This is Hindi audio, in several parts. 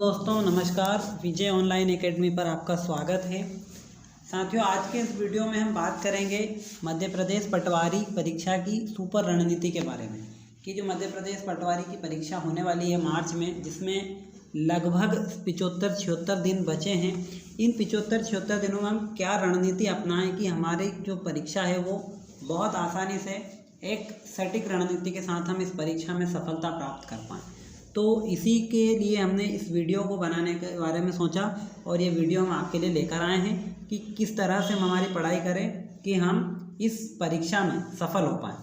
दोस्तों नमस्कार, विजय ऑनलाइन एकेडमी पर आपका स्वागत है। साथियों, आज के इस वीडियो में हम बात करेंगे मध्य प्रदेश पटवारी परीक्षा की सुपर रणनीति के बारे में कि जो मध्य प्रदेश पटवारी की परीक्षा होने वाली है मार्च में, जिसमें लगभग 75-76 दिन बचे हैं। इन 75-76 दिनों में हम क्या रणनीति अपनाएं कि हमारी जो परीक्षा है वो बहुत आसानी से एक सटीक रणनीति के साथ हम इस परीक्षा में सफलता प्राप्त कर पाएँ। तो इसी के लिए हमने इस वीडियो को बनाने के बारे में सोचा और ये वीडियो हम आपके लिए लेकर आए हैं कि किस तरह से हम हमारी पढ़ाई करें कि हम इस परीक्षा में सफल हो पाएँ।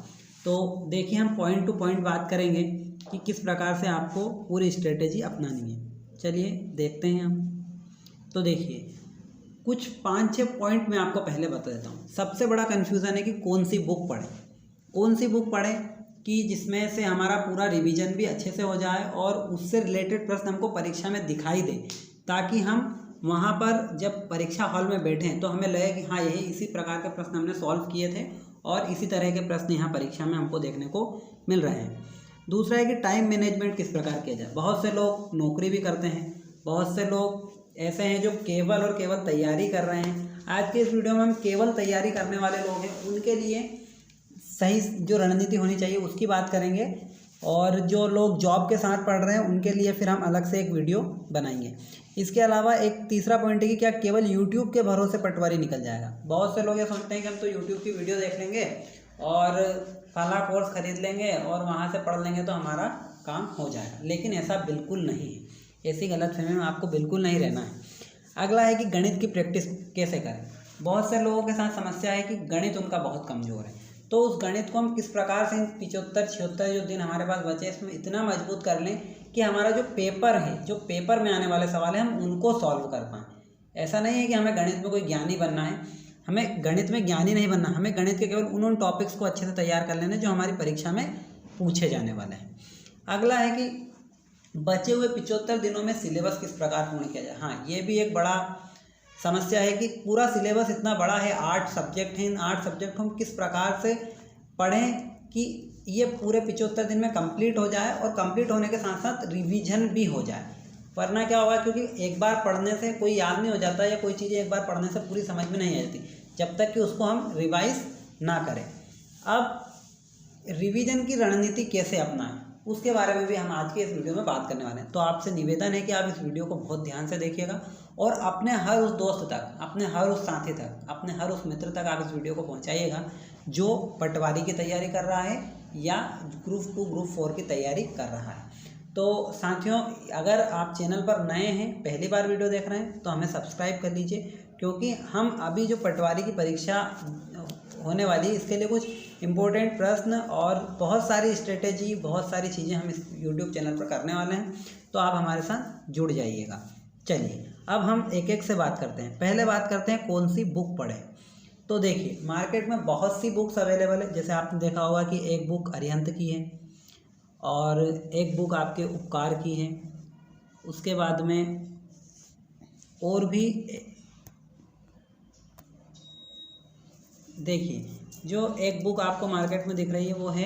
तो देखिए, हम पॉइंट टू पॉइंट बात करेंगे कि किस प्रकार से आपको पूरी स्ट्रेटेजी अपनानी है। चलिए देखते हैं हम। तो देखिए, कुछ 5-6 पॉइंट मैं आपको पहले बता देता हूँ। सबसे बड़ा कन्फ्यूज़न है कि कौन सी बुक पढ़ें कि जिसमें से हमारा पूरा रिवीजन भी अच्छे से हो जाए और उससे रिलेटेड प्रश्न हमको परीक्षा में दिखाई दे, ताकि हम वहाँ पर जब परीक्षा हॉल में बैठें तो हमें लगे कि हाँ, यही इसी प्रकार के प्रश्न हमने सॉल्व किए थे और इसी तरह के प्रश्न यहाँ परीक्षा में हमको देखने को मिल रहे हैं। दूसरा है कि टाइम मैनेजमेंट किस प्रकार किया जाए। बहुत से लोग नौकरी भी करते हैं, बहुत से लोग ऐसे हैं जो केवल और केवल तैयारी कर रहे हैं। आज के इस वीडियो में हम केवल तैयारी करने वाले लोग हैं, उनके लिए सही जो रणनीति होनी चाहिए उसकी बात करेंगे, और जो लोग जॉब के साथ पढ़ रहे हैं उनके लिए फिर हम अलग से एक वीडियो बनाएंगे। इसके अलावा एक तीसरा पॉइंट है कि क्या केवल यूट्यूब के भरोसे पटवारी निकल जाएगा। बहुत से लोग ये सोचते हैं कि हम तो यूट्यूब की वीडियो देख लेंगे और फला कोर्स खरीद लेंगे और वहाँ से पढ़ लेंगे तो हमारा काम हो जाएगा, लेकिन ऐसा बिल्कुल नहीं है। ऐसी गलतफहमी में आपको बिल्कुल नहीं रहना है। अगला है कि गणित की प्रैक्टिस कैसे करें। बहुत से लोगों के साथ समस्या है कि गणित उनका बहुत कमज़ोर है, तो उस गणित को हम किस प्रकार से इन 75-76 जो दिन हमारे पास बचे इसमें इतना मजबूत कर लें कि हमारा जो पेपर है, जो पेपर में आने वाले सवाल हैं, हम उनको सॉल्व कर पाएँ। ऐसा नहीं है कि हमें गणित में कोई ज्ञानी बनना है, हमें गणित में ज्ञानी नहीं बनना, हमें गणित के केवल उन टॉपिक्स को अच्छे से तैयार कर लेने जो हमारी परीक्षा में पूछे जाने वाले हैं। अगला है कि बचे हुए 75 दिनों में सिलेबस किस प्रकार पूर्ण किया जाए। हाँ, ये भी एक बड़ा समस्या है कि पूरा सिलेबस इतना बड़ा है, 8 सब्जेक्ट हैं। इन 8 सब्जेक्ट को हम किस प्रकार से पढ़ें कि ये पूरे 75 दिन में कंप्लीट हो जाए और कंप्लीट होने के साथ साथ रिवीजन भी हो जाए। वरना क्या होगा, क्योंकि एक बार पढ़ने से कोई याद नहीं हो जाता या कोई चीज़ें एक बार पढ़ने से पूरी समझ में नहीं आती जब तक कि उसको हम रिवाइज ना करें। अब रिवीजन की रणनीति कैसे अपनाएं उसके बारे में भी हम आज के इस वीडियो में बात करने वाले हैं। तो आपसे निवेदन है कि आप इस वीडियो को बहुत ध्यान से देखिएगा और अपने हर उस दोस्त तक, अपने हर उस साथी तक, अपने हर उस मित्र तक आप इस वीडियो को पहुंचाइएगा जो पटवारी की तैयारी कर रहा है या ग्रुप 2 ग्रुप 4 की तैयारी कर रहा है। तो साथियों, अगर आप चैनल पर नए हैं, पहली बार वीडियो देख रहे हैं, तो हमें सब्सक्राइब कर लीजिए, क्योंकि हम अभी जो पटवारी की परीक्षा होने वाली है इसके लिए कुछ इम्पोर्टेंट प्रश्न और बहुत सारी स्ट्रेटेजी, बहुत सारी चीज़ें हम इस यूट्यूब चैनल पर करने वाले हैं। तो आप हमारे साथ जुड़ जाइएगा। चलिए, अब हम एक एक से बात करते हैं। पहले बात करते हैं कौन सी बुक पढ़ें। तो देखिए, मार्केट में बहुत सी बुक्स अवेलेबल है। जैसे आपने देखा होगा कि एक बुक अरिहंत की है और एक बुक आपके उपकार की है। उसके बाद में और भी देखिए, जो एक बुक आपको मार्केट में दिख रही है वो है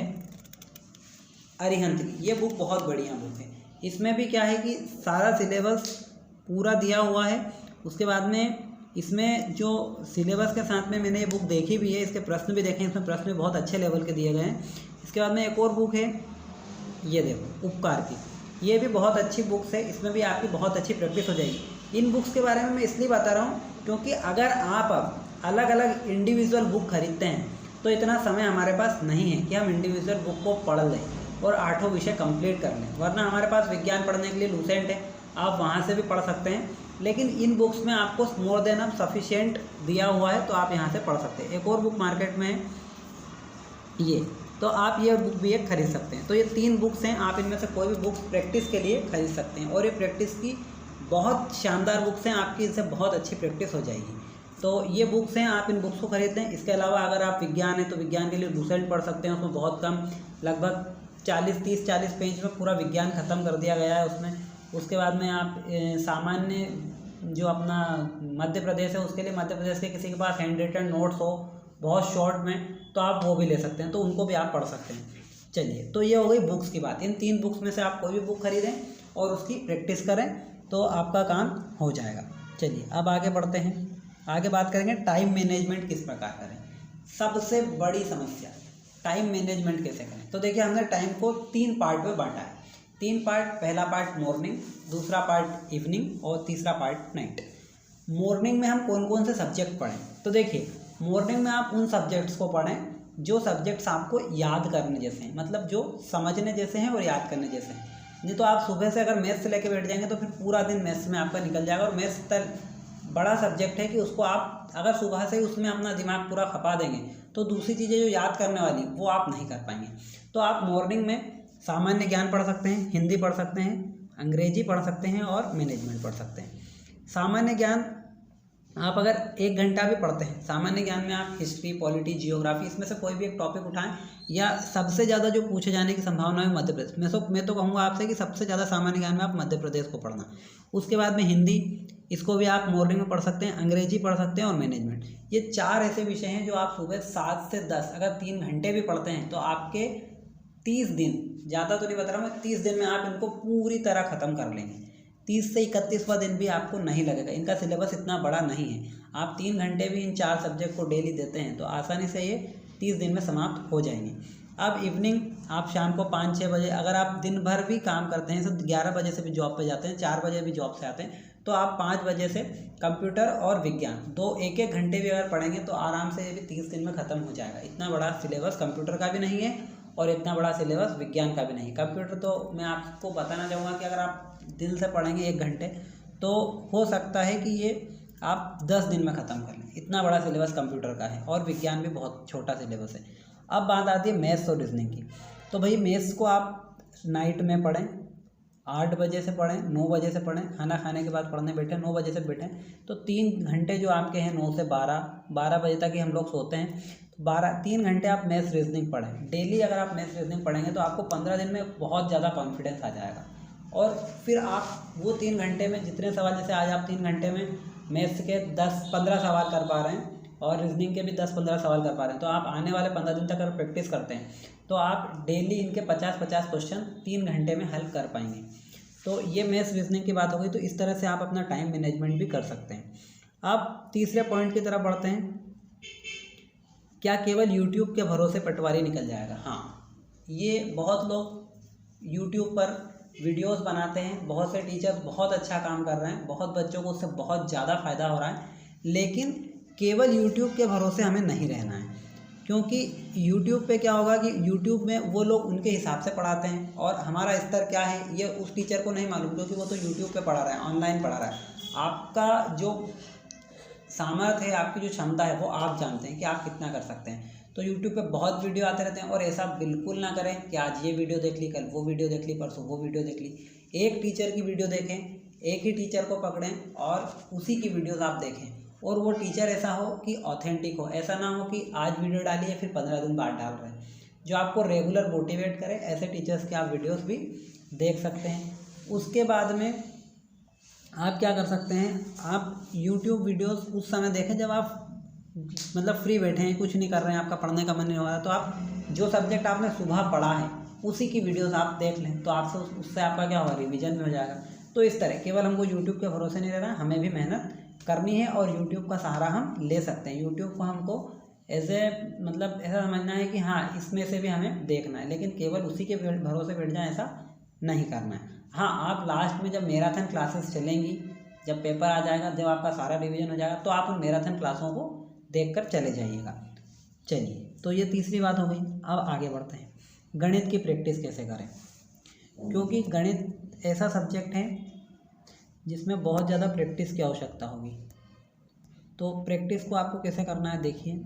अरिहंत की। ये बुक बहुत बढ़िया बुक है। इसमें भी क्या है कि सारा सिलेबस पूरा दिया हुआ है। उसके बाद में इसमें जो सिलेबस के साथ में मैंने ये बुक देखी भी है, इसके प्रश्न भी देखे हैं, इसमें प्रश्न भी बहुत अच्छे लेवल के दिए गए हैं। इसके बाद में एक और बुक है, ये देखो, उपकार की। ये भी बहुत अच्छी बुक्स है, इसमें भी आपकी बहुत अच्छी प्रैक्टिस हो जाएगी। इन बुक्स के बारे में मैं इसलिए बता रहा हूँ क्योंकि अगर आप अब अलग अलग इंडिविजुअल बुक खरीदते हैं तो इतना समय हमारे पास नहीं है कि हम इंडिविजुअल बुक को पढ़ लें और 8 विषय कंप्लीट कर लें। वरना हमारे पास विज्ञान पढ़ने के लिए लूसेंट है, आप वहाँ से भी पढ़ सकते हैं, लेकिन इन बुक्स में आपको मोर देन ऑफ सफिशिएंट दिया हुआ है, तो आप यहाँ से पढ़ सकते हैं। एक और बुक मार्केट में है ये, तो आप ये बुक भी एक खरीद सकते हैं। तो ये 3 बुक्स हैं, आप इनमें से कोई भी बुक्स प्रैक्टिस के लिए खरीद सकते हैं और ये प्रैक्टिस की बहुत शानदार बुक्स हैं, आपकी इनसे बहुत अच्छी प्रैक्टिस हो जाएगी। तो ये बुक्स हैं, आप इन बुक्स को खरीदते हैं। इसके अलावा अगर आप विज्ञान है तो विज्ञान के लिए लूसेंट पढ़ सकते हैं। उसमें बहुत कम, लगभग 30-40 पेज में पूरा विज्ञान ख़त्म कर दिया गया है उसमें। उसके बाद में आप सामान्य जो अपना मध्य प्रदेश है उसके लिए मध्य प्रदेश के किसी के पास हैंड रिटन नोट्स हो बहुत शॉर्ट में, तो आप वो भी ले सकते हैं, तो उनको भी आप पढ़ सकते हैं। चलिए, तो ये हो गई बुक्स की बात। इन 3 बुक्स में से आप कोई भी बुक खरीदें और उसकी प्रैक्टिस करें तो आपका काम हो जाएगा। चलिए अब आगे बढ़ते हैं। आगे बात करेंगे टाइम मैनेजमेंट किस प्रकार करें। सबसे बड़ी समस्या टाइम मैनेजमेंट कैसे करें। तो देखिए हमने टाइम को 3 पार्ट में बांटा है। 3 पार्ट, पहला पार्ट मॉर्निंग, दूसरा पार्ट इवनिंग और तीसरा पार्ट नाइट। मॉर्निंग में हम कौन कौन से सब्जेक्ट पढ़ें। तो देखिए मॉर्निंग में आप उन सब्जेक्ट्स को पढ़ें जो सब्जेक्ट्स आपको याद करने जैसे हैं, मतलब जो समझने जैसे हैं और याद करने जैसे हैं। नहीं तो आप सुबह से अगर मैथ्स लेके बैठ जाएंगे तो फिर पूरा दिन मैथ्स में आपका निकल जाएगा। और मैथ्स बड़ा सब्जेक्ट है कि उसको आप अगर सुबह से ही उसमें अपना दिमाग पूरा खपा देंगे तो दूसरी चीज़ें जो याद करने वाली वो आप नहीं कर पाएंगे। तो आप मॉर्निंग में सामान्य ज्ञान पढ़ सकते हैं, हिंदी पढ़ सकते हैं, अंग्रेजी पढ़ सकते हैं और मैनेजमेंट पढ़ सकते हैं। सामान्य ज्ञान आप अगर 1 घंटा भी पढ़ते हैं, सामान्य ज्ञान में आप हिस्ट्री, पॉलिटी, जियोग्राफी इसमें से कोई भी एक टॉपिक उठाएं, या सबसे ज़्यादा जो पूछे जाने की संभावना है मध्य प्रदेश। मैं तो कहूँगा आपसे कि सबसे ज़्यादा सामान्य ज्ञान में आप मध्य प्रदेश को पढ़ना। उसके बाद में हिंदी, इसको भी आप मॉर्निंग में पढ़ सकते हैं, अंग्रेजी पढ़ सकते हैं और मैनेजमेंट। ये 4 ऐसे विषय हैं जो आप सुबह 7 से 10 अगर 3 घंटे भी पढ़ते हैं तो आपके 30 दिन, ज़्यादा तो नहीं बता रहा मैं, 30 दिन में आप इनको पूरी तरह ख़त्म कर लेंगे। 30 से 31वां दिन भी आपको नहीं लगेगा। इनका सिलेबस इतना बड़ा नहीं है। आप 3 घंटे भी इन 4 सब्जेक्ट को डेली देते हैं तो आसानी से ये 30 दिन में समाप्त हो जाएंगे। अब इवनिंग आप शाम को 5-6 बजे, अगर आप दिन भर भी काम करते हैं, सब 11 बजे से भी जॉब पे जाते हैं, 4 बजे भी जॉब से आते हैं, तो आप 5 बजे से कंप्यूटर और विज्ञान 1-1 घंटे भी अगर पढ़ेंगे तो आराम से ये भी 30 दिन में ख़त्म हो जाएगा। इतना बड़ा सिलेबस कंप्यूटर का भी नहीं है और इतना बड़ा सिलेबस विज्ञान का भी नहीं। कंप्यूटर तो मैं आपको बताना चाहूँगा कि अगर आप दिल से पढ़ेंगे 1 घंटे तो हो सकता है कि ये आप 10 दिन में ख़त्म कर लें। इतना बड़ा सिलेबस कंप्यूटर का है और विज्ञान भी बहुत छोटा सिलेबस है। अब बात आती है मैथ्स और रीजनिंग की। तो भाई मैथ्स को आप नाइट में पढ़ें, 8 बजे से पढ़ें, 9 बजे से पढ़ें, खाना खाने के बाद पढ़ने बैठें, 9 बजे से बैठें तो 3 घंटे जो आपके हैं 9 से 12 बजे तक ही हम लोग सोते हैं। 3 घंटे आप मैथ्स रीजनिंग पढ़ें डेली। अगर आप मैथ्स रीजनिंग पढ़ेंगे तो आपको 15 दिन में बहुत ज़्यादा कॉन्फिडेंस आ जाएगा। और फिर आप वो 3 घंटे में जितने सवाल, जैसे आज आप 3 घंटे में मैथ्स के 10-15 सवाल कर पा रहे हैं और रीजनिंग के भी 10-15 सवाल कर पा रहे हैं, तो आप आने वाले 15 दिन तक अगर प्रैक्टिस करते हैं तो आप डेली इनके 50-50 क्वेश्चन 3 घंटे में हल कर पाएंगे। तो ये मैथ्स रीजनिंग की बात हो गई। तो इस तरह से आप अपना टाइम मैनेजमेंट भी कर सकते हैं। अब तीसरे पॉइंट की तरफ बढ़ते हैं। क्या केवल यूट्यूब के भरोसे पटवारी निकल जाएगा? हाँ, ये बहुत लोग यूट्यूब पर वीडियोस बनाते हैं, बहुत से टीचर्स बहुत अच्छा काम कर रहे हैं, बहुत बच्चों को उससे बहुत ज़्यादा फ़ायदा हो रहा है, लेकिन केवल यूट्यूब के भरोसे हमें नहीं रहना है। क्योंकि यूट्यूब पे क्या होगा कि यूट्यूब में वो लोग उनके हिसाब से पढ़ाते हैं और हमारा स्तर क्या है ये उस टीचर को नहीं मालूम, क्योंकि वो तो यूट्यूब पे पढ़ा रहा है, ऑनलाइन पढ़ा रहा है। आपका जो सामर्थ्य है, आपकी जो क्षमता है वो आप जानते हैं कि आप कितना कर सकते हैं। तो यूट्यूब पे बहुत वीडियो आते रहते हैं और ऐसा बिल्कुल ना करें कि आज ये वीडियो देख ली, कल वो वीडियो देख ली, परसों वो वीडियो देख ली। एक टीचर की वीडियो देखें, एक ही टीचर को पकड़ें और उसी की वीडियोज़ आप देखें। और वो टीचर ऐसा हो कि ऑथेंटिक हो, ऐसा ना हो कि आज वीडियो डाली है फिर 15 दिन बाद डाल रहे हैं। जो आपको रेगुलर मोटिवेट करे, ऐसे टीचर्स के आप वीडियोस भी देख सकते हैं। उसके बाद में आप क्या कर सकते हैं, आप यूट्यूब वीडियोस उस समय देखें जब आप मतलब फ्री बैठे हैं, कुछ नहीं कर रहे हैं, आपका पढ़ने का मन नहीं हो रहा है, तो आप जो सब्जेक्ट आपने सुबह पढ़ा है उसी की वीडियोस आप देख लें, तो आपसे उससे आपका क्या होगा, रिवीजन भी हो जाएगा। तो इस तरह केवल हमको यूट्यूब के भरोसे नहीं रहना, हमें भी मेहनत करनी है और यूट्यूब का सहारा हम ले सकते हैं। यूट्यूब को हमको मतलब ऐसा समझना है कि हाँ इसमें से भी हमें देखना है, लेकिन केवल उसी के भरोसे बैठ जाए ऐसा नहीं करना है। हाँ, आप लास्ट में जब मैराथन क्लासेस चलेंगी, जब पेपर आ जाएगा, जब आपका सारा रिवीजन हो जाएगा, तो आप उन मैराथन क्लासों को देखकर चले जाइएगा। चलिए, तो ये तीसरी बात हो गई। अब आगे बढ़ते हैं, गणित की प्रैक्टिस कैसे करें, क्योंकि गणित ऐसा सब्जेक्ट है जिसमें बहुत ज़्यादा प्रैक्टिस की आवश्यकता होगी। तो प्रैक्टिस को आपको कैसे करना है, देखिए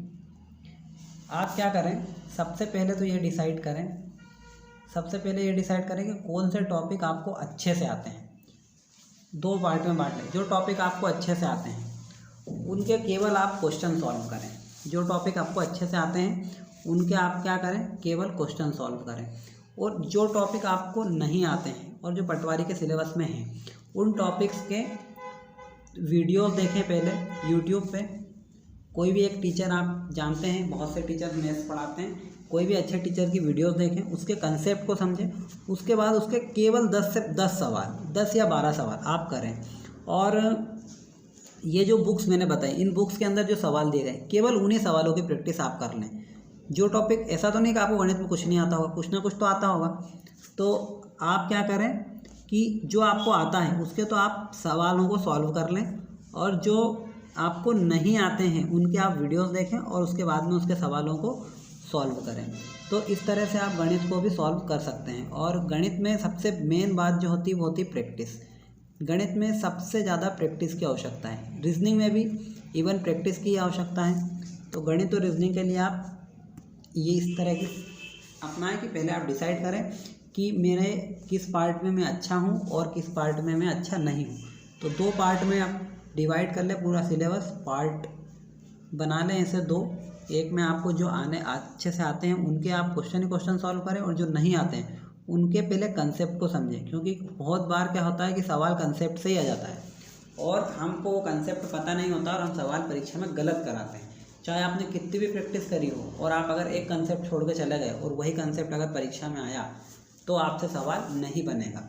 आप क्या करें, सबसे पहले तो ये डिसाइड करें कि कौन से टॉपिक आपको अच्छे से आते हैं। 2 पार्ट में बांट लें। जो टॉपिक आपको अच्छे से आते हैं उनके केवल आप क्वेश्चन सॉल्व करें। जो टॉपिक आपको अच्छे से आते हैं उनके आप क्या करें, केवल क्वेश्चन सॉल्व करें। और जो टॉपिक आपको नहीं आते हैं और जो पटवारी के सिलेबस में हैं उन टॉपिक्स के वीडियो देखें पहले यूट्यूब पे। कोई भी एक टीचर आप जानते हैं, बहुत से टीचर मैथ्स पढ़ाते हैं, कोई भी अच्छे टीचर की वीडियोस देखें, उसके कंसेप्ट को समझें, उसके बाद उसके केवल 10 से 10 सवाल, 10 या 12 सवाल आप करें। और ये जो बुक्स मैंने बताई, इन बुक्स के अंदर जो सवाल दिए गए, केवल उन्हीं सवालों की प्रैक्टिस आप कर लें। जो टॉपिक, ऐसा तो नहीं कि आपको गणित में कुछ नहीं आता होगा, कुछ ना कुछ तो आता होगा। तो आप क्या करें कि जो आपको आता है उसके तो आप सवालों को सॉल्व कर लें, और जो आपको नहीं आते हैं उनके आप वीडियोस देखें और उसके बाद में उसके सवालों को सॉल्व करें। तो इस तरह से आप गणित को भी सॉल्व कर सकते हैं। और गणित में सबसे मेन बात जो होती है वो होती है प्रैक्टिस। गणित में सबसे ज़्यादा प्रैक्टिस की आवश्यकता है। रीजनिंग में भी इवन प्रैक्टिस की आवश्यकता है। तो गणित और रीजनिंग के लिए आप ये इस तरह की अपनाएं कि पहले आप डिसाइड करें कि मेरे किस पार्ट में मैं अच्छा हूँ और किस पार्ट में मैं अच्छा नहीं हूँ। तो 2 पार्ट में आप डिवाइड कर ले पूरा सिलेबस, पार्ट बना लें ऐसे 2। एक में आपको जो आने अच्छे से आते हैं उनके आप क्वेश्चन सॉल्व करें, और जो नहीं आते हैं उनके पहले कंसेप्ट को समझें। क्योंकि बहुत बार क्या होता है कि सवाल कंसेप्ट से ही आ जाता है और हमको वो कंसेप्ट पता नहीं होता और हम सवाल परीक्षा में गलत कराते हैं। चाहे आपने कितनी भी प्रैक्टिस करी हो और आप अगर एक कंसेप्ट छोड़ के चले गए और वही कंसेप्ट अगर परीक्षा में आया तो आपसे सवाल नहीं बनेगा।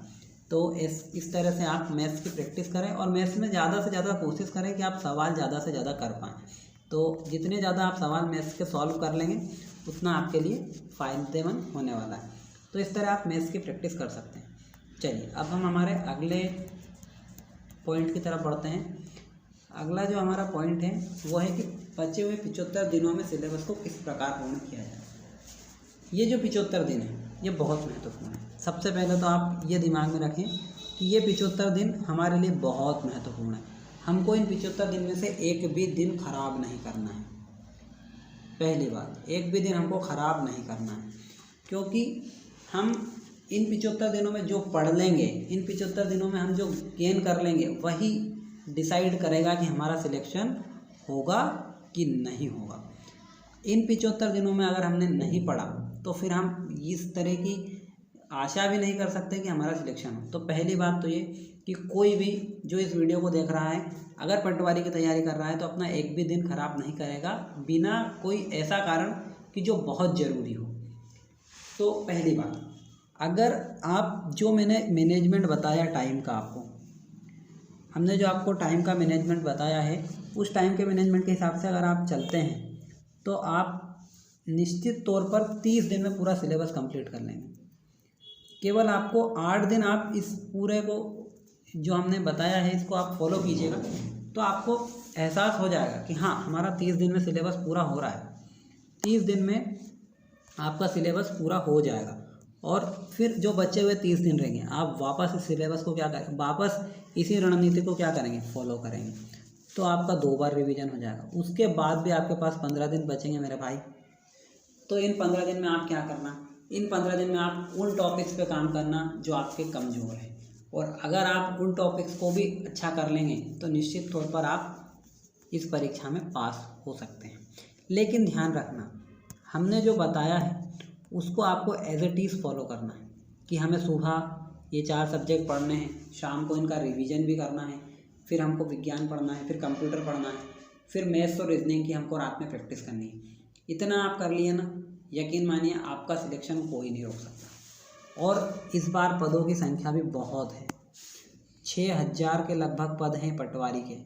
तो इस तरह से आप मैथ्स की प्रैक्टिस करें, और मैथ्स में ज़्यादा से ज़्यादा कोशिश करें कि आप सवाल ज़्यादा से ज़्यादा कर पाएँ। तो जितने ज़्यादा आप सवाल मैथ्स के सॉल्व कर लेंगे उतना आपके लिए फ़ायदेमंद होने वाला है। तो इस तरह आप मैथ्स की प्रैक्टिस कर सकते हैं। चलिए अब हम हमारे अगले पॉइंट की तरफ बढ़ते हैं। अगला जो हमारा पॉइंट है वो है कि बचे हुए 75 दिनों में सिलेबस को किस प्रकार पूर्ण किया जाए। ये जो 75 दिन है ये बहुत महत्वपूर्ण है। सबसे पहले तो आप ये दिमाग में रखें कि ये 75 दिन हमारे लिए बहुत महत्वपूर्ण है। हमको इन 75 दिन में से एक भी दिन खराब नहीं करना है। पहली बात, एक भी दिन हमको ख़राब नहीं करना है, क्योंकि हम इन 75 दिनों में जो पढ़ लेंगे, इन 75 दिनों में हम जो गेन कर लेंगे वही डिसाइड करेगा कि हमारा सिलेक्शन होगा कि नहीं होगा। इन 75 दिनों में अगर हमने नहीं पढ़ा तो फिर हम इस तरह की आशा भी नहीं कर सकते कि हमारा सिलेक्शन हो। तो पहली बात तो ये कि कोई भी जो इस वीडियो को देख रहा है अगर पटवारी की तैयारी कर रहा है तो अपना एक भी दिन खराब नहीं करेगा बिना कोई ऐसा कारण कि जो बहुत ज़रूरी हो। तो पहली बात, अगर आप जो मैंने मैनेजमेंट बताया टाइम का, हमने जो आपको टाइम का मैनेजमेंट बताया है उस टाइम के मैनेजमेंट के हिसाब से अगर आप चलते हैं तो आप निश्चित तौर पर 30 दिन में पूरा सिलेबस कंप्लीट कर लेंगे। केवल आपको 8 दिन आप इस पूरे को जो हमने बताया है इसको आप फॉलो कीजिएगा तो आपको एहसास हो जाएगा कि हाँ हमारा 30 दिन में सिलेबस पूरा हो रहा है। 30 दिन में आपका सिलेबस पूरा हो जाएगा और फिर जो बचे हुए 30 दिन रहेंगे आप वापस इस सिलेबस को क्या करें, वापस इसी रणनीति को क्या करेंगे, फॉलो करेंगे। तो आपका 2 बार रिवीजन हो जाएगा। उसके बाद भी आपके पास 15 दिन बचेंगे मेरे भाई। तो इन 15 दिन में आप क्या करना, इन 15 दिन में आप उन टॉपिक्स पे काम करना जो आपके कमज़ोर है, और अगर आप उन टॉपिक्स को भी अच्छा कर लेंगे तो निश्चित तौर पर आप इस परीक्षा में पास हो सकते हैं। लेकिन ध्यान रखना, हमने जो बताया है उसको आपको एज इट इज़ फॉलो करना है कि हमें सुबह ये 4 सब्जेक्ट पढ़ने हैं, शाम को इनका रिवीजन भी करना है, फिर हमको विज्ञान पढ़ना है, फिर कंप्यूटर पढ़ना है, फिर मैथ्स और रीजनिंग की हमको रात में प्रैक्टिस करनी है। इतना आप कर लिए ना, यकीन मानिए आपका सिलेक्शन कोई नहीं रोक सकता। और इस बार पदों की संख्या भी बहुत है, 6000 के लगभग पद हैं पटवारी के,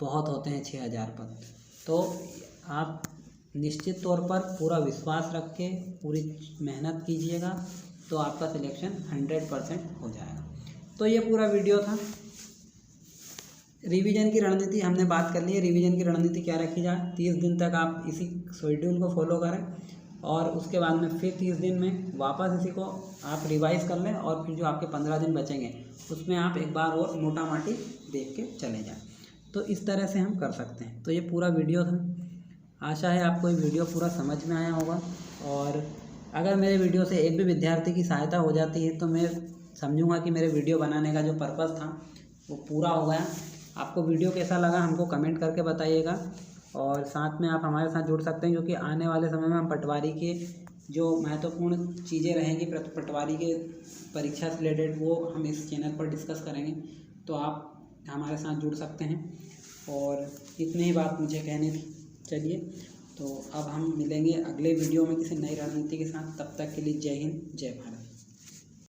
बहुत होते हैं 6000 पद। तो आप निश्चित तौर पर पूरा विश्वास रख के पूरी मेहनत कीजिएगा तो आपका सिलेक्शन 100% हो जाएगा। तो ये पूरा वीडियो था। रिवीजन की रणनीति हमने बात कर ली है। रिवीजन की रणनीति क्या रखी जाए, 30 दिन तक आप इसी शेड्यूल को फॉलो करें और उसके बाद में फिर 30 दिन में वापस इसी को आप रिवाइज़ कर लें, और फिर जो आपके 15 दिन बचेंगे उसमें आप एक बार और मोटा माटी देख के चले जाएं। तो इस तरह से हम कर सकते हैं। तो ये पूरा वीडियो था। आशा है आपको ये वीडियो पूरा समझ में आया होगा, और अगर मेरे वीडियो से एक भी विद्यार्थी की सहायता हो जाती है तो मैं समझूंगा कि मेरे वीडियो बनाने का जो पर्पज़ था वो पूरा हो गया। आपको वीडियो कैसा लगा हमको कमेंट करके बताइएगा, और साथ में आप हमारे साथ जुड़ सकते हैं क्योंकि आने वाले समय में हम पटवारी के जो महत्वपूर्ण चीज़ें रहेंगी पटवारी के परीक्षा से रिलेटेड वो हम इस चैनल पर डिस्कस करेंगे। तो आप हमारे साथ जुड़ सकते हैं, और इतनी ही बात मुझे कहनी थी। चलिए तो अब हम मिलेंगे अगले वीडियो में किसी नई रणनीति के साथ। तब तक के लिए जय हिंद, जय भारत।